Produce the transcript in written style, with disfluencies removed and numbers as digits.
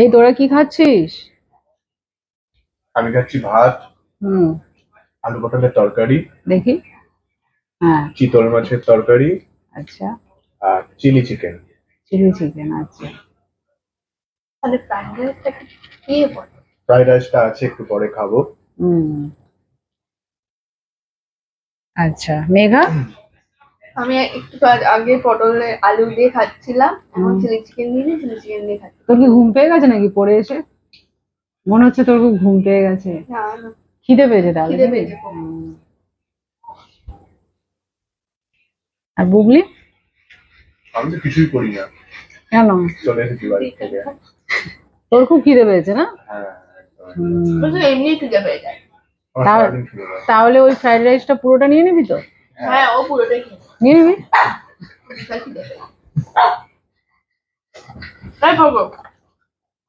এই তোরা কি খাচ্ছিস? আমি খাচ্ছি ভাত, হুম, আলু পটলের তরকারি, দেখি। হ্যাঁ, চিতল মাছের তরকারি আচ্ছা, আর চিলি চিকেন। চিলি চিকেন, আচ্ছা। তাহলে ফ্রাইড রাইসটা কি বলে? ফ্রাইড রাইসটা আছে, একটু পরে খাবো। হুম, আচ্ছা। মেঘা? আমি একটু আগে পটলে আলু দিয়ে খাচ্ছিলাম, এখন চিলি চিকেন দিয়ে খাচ্ছি। তোর কি ঘুম পেয়ে গেছে নাকি পড়ে এসে? মনে হচ্ছে তোর খুব ঘুম পেয়ে গেছে। না না, খিদে পেয়েছে তাহলে খিদে নাকি? পেয়েছে খুব। আর বুবলি? আমি তো কিছুই করি না, কেন? চলে এসেছি বাড়ি থেকে। তোর খুব খিদে পেয়েছে না? হ্যাঁ, একদম। বলছি এমনি খিদে পেয়ে যায়। আমার তাহলে- সারাদিন খিদে পায়। তাহলে ওই ফ্রাইড রাইসটা পুরোটা নিয়ে নিবি তো? হ্যাঁ, ও পুরোটাই খেয়ে নিয়ে নিবি। বিশাল খিদে পেয়ে যায়। তাই করবো।